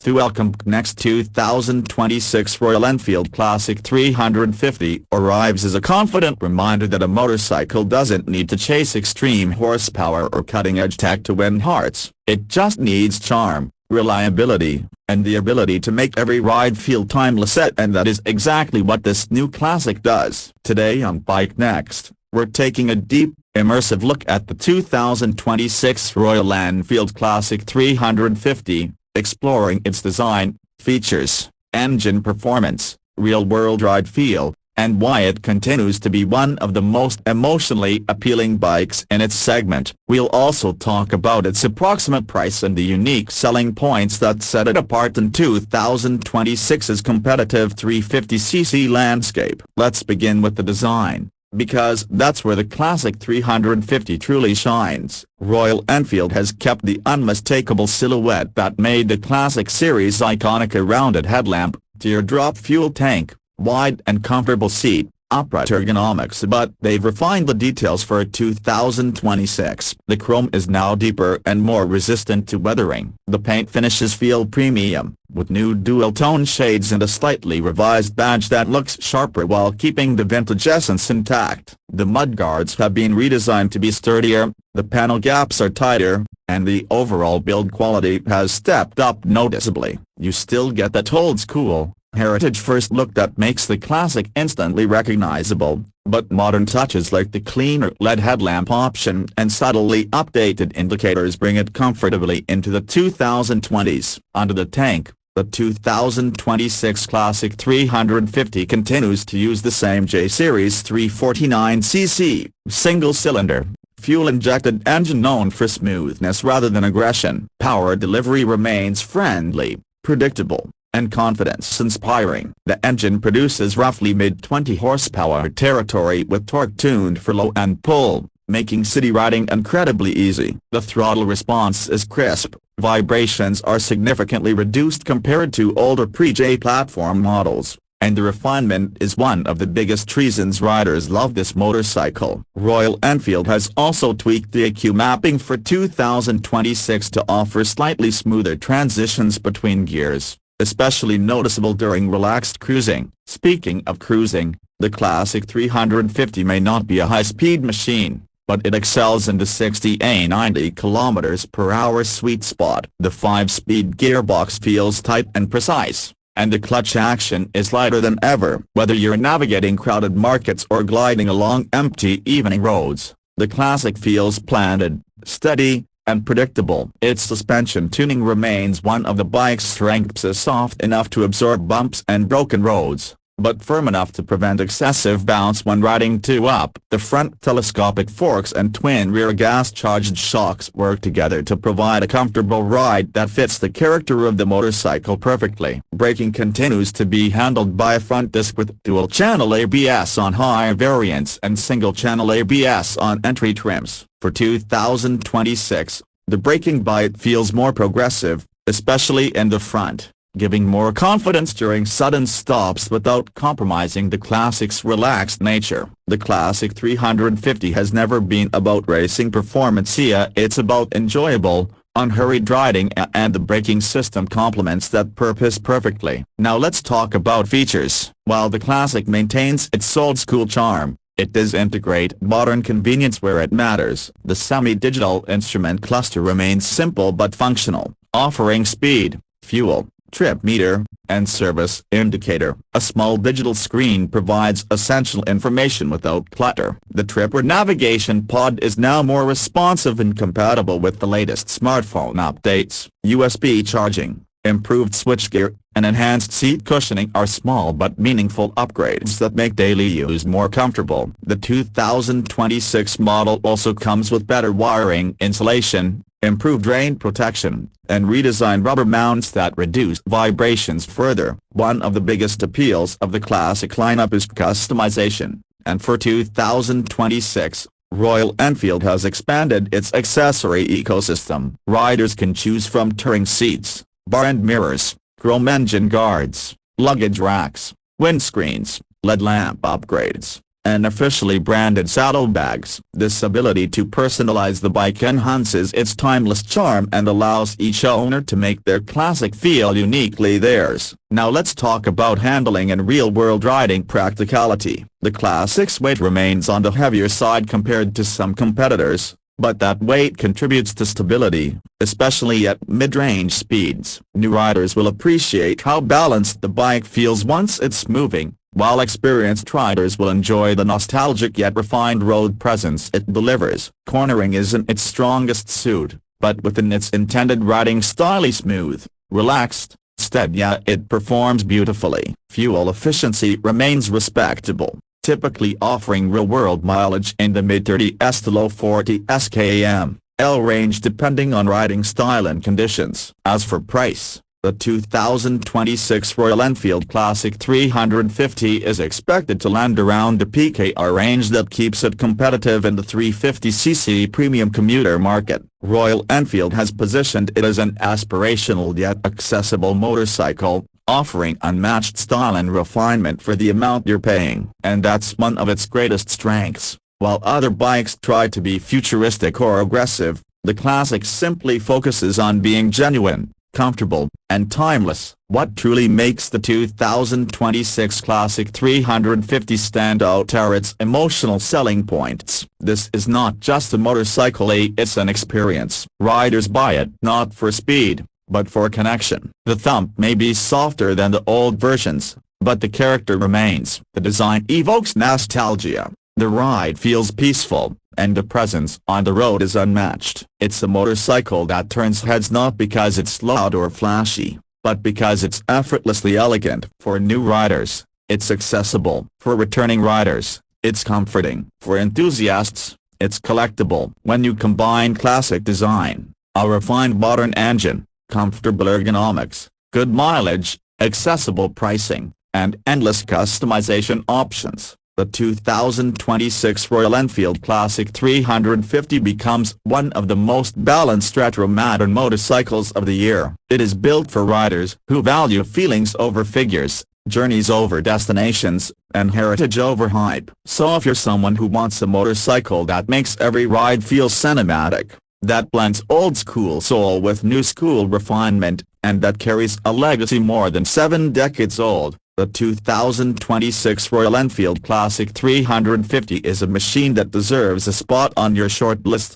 To welcome next 2026 Royal Enfield Classic 350 arrives as a confident reminder that a motorcycle doesn't need to chase extreme horsepower or cutting-edge tech to win hearts. It just needs charm, reliability, and the ability to make every ride feel timeless, and that is exactly what this new classic does. Today on Bike Next, we're taking a deep, immersive look at the 2026 Royal Enfield Classic 350, exploring its design, features, engine performance, real-world ride feel, and why it continues to be one of the most emotionally appealing bikes in its segment. We'll also talk about its approximate price and the unique selling points that set it apart in 2026's competitive 350cc landscape. Let's begin with the design, because that's where the Classic 350 truly shines. Royal Enfield has kept the unmistakable silhouette that made the Classic series iconic: a rounded headlamp, teardrop fuel tank, wide and comfortable seat, upright ergonomics, but they've refined the details for 2026. The chrome is now deeper and more resistant to weathering. The paint finishes feel premium, with new dual-tone shades and a slightly revised badge that looks sharper while keeping the vintage essence intact. The mudguards have been redesigned to be sturdier, the panel gaps are tighter, and the overall build quality has stepped up noticeably. You still get that old-school, heritage-first look that makes the Classic instantly recognizable, but modern touches like the cleaner LED headlamp option and subtly updated indicators bring it comfortably into the 2020s. Under the tank, the 2026 Classic 350 continues to use the same J-Series 349cc, single-cylinder, fuel-injected engine known for smoothness rather than aggression. Power delivery remains friendly, predictable, and confidence-inspiring. The engine produces roughly mid-20 horsepower territory with torque tuned for low and pull, making city riding incredibly easy. The throttle response is crisp, vibrations are significantly reduced compared to older pre-J platform models, and the refinement is one of the biggest reasons riders love this motorcycle. Royal Enfield has also tweaked the EQ mapping for 2026 to offer slightly smoother transitions between gears, especially noticeable during relaxed cruising. Speaking of cruising, the Classic 350 may not be a high-speed machine, but it excels in the 60–90 km/h sweet spot. The 5-speed gearbox feels tight and precise, and the clutch action is lighter than ever. Whether you're navigating crowded markets or gliding along empty evening roads, the Classic feels planted, steady, and predictable. Its suspension tuning remains one of the bike's strengths: soft enough to absorb bumps and broken roads, but firm enough to prevent excessive bounce when riding 2-up. The front telescopic forks and twin rear gas-charged shocks work together to provide a comfortable ride that fits the character of the motorcycle perfectly. Braking continues to be handled by a front disc with dual-channel ABS on higher variants and single-channel ABS on entry trims. For 2026, the braking bite feels more progressive, especially in the front, giving more confidence during sudden stops without compromising the Classic's relaxed nature. The Classic 350 has never been about racing performance, it's about enjoyable, unhurried riding, and the braking system complements that purpose perfectly. Now let's talk about features. While the Classic maintains its old-school charm, it does integrate modern convenience where it matters. The semi-digital instrument cluster remains simple but functional, offering speed, fuel, trip meter, and service indicator. A small digital screen provides essential information without clutter. The tripper navigation pod is now more responsive and compatible with the latest smartphone updates. USB charging, improved switchgear, and enhanced seat cushioning are small but meaningful upgrades that make daily use more comfortable. The 2026 model also comes with better wiring insulation, improved rain protection, and redesigned rubber mounts that reduce vibrations further. One of the biggest appeals of the Classic lineup is customization, and for 2026, Royal Enfield has expanded its accessory ecosystem. Riders can choose from touring seats, bar end mirrors, chrome engine guards, luggage racks, windscreens, LED lamp upgrades, and officially branded saddlebags. This ability to personalize the bike enhances its timeless charm and allows each owner to make their classic feel uniquely theirs. Now let's talk about handling and real-world riding practicality. The Classic's weight remains on the heavier side compared to some competitors, but that weight contributes to stability, especially at mid-range speeds. New riders will appreciate how balanced the bike feels once it's moving, while experienced riders will enjoy the nostalgic yet refined road presence it delivers. Cornering isn't its strongest suit, but within its intended riding style, smooth, relaxed, steady, it performs beautifully. Fuel efficiency remains respectable, typically offering real-world mileage in the mid-30s to low 40s km/h range depending on riding style and conditions. As for price, the 2026 Royal Enfield Classic 350 is expected to land around the PKR range that keeps it competitive in the 350cc premium commuter market. Royal Enfield has positioned it as an aspirational yet accessible motorcycle, offering unmatched style and refinement for the amount you're paying. And that's one of its greatest strengths. While other bikes try to be futuristic or aggressive, the Classic simply focuses on being genuine, comfortable, and timeless. What truly makes the 2026 Classic 350 stand out are its emotional selling points. This is not just a motorcycle, it's an experience. Riders buy it not for speed, but for connection. The thump may be softer than the old versions, but the character remains. The design evokes nostalgia, the ride feels peaceful, and the presence on the road is unmatched. It's a motorcycle that turns heads not because it's loud or flashy, but because it's effortlessly elegant. For new riders, it's accessible. For returning riders, it's comforting. For enthusiasts, it's collectible. When you combine classic design, a refined modern engine, comfortable ergonomics, good mileage, accessible pricing, and endless customization options, the 2026 Royal Enfield Classic 350 becomes one of the most balanced retro-modern motorcycles of the year. It is built for riders who value feelings over figures, journeys over destinations, and heritage over hype. So if you're someone who wants a motorcycle that makes every ride feel cinematic, that blends old-school soul with new-school refinement, and that carries a legacy more than 7 decades old, the 2026 Royal Enfield Classic 350 is a machine that deserves a spot on your short list.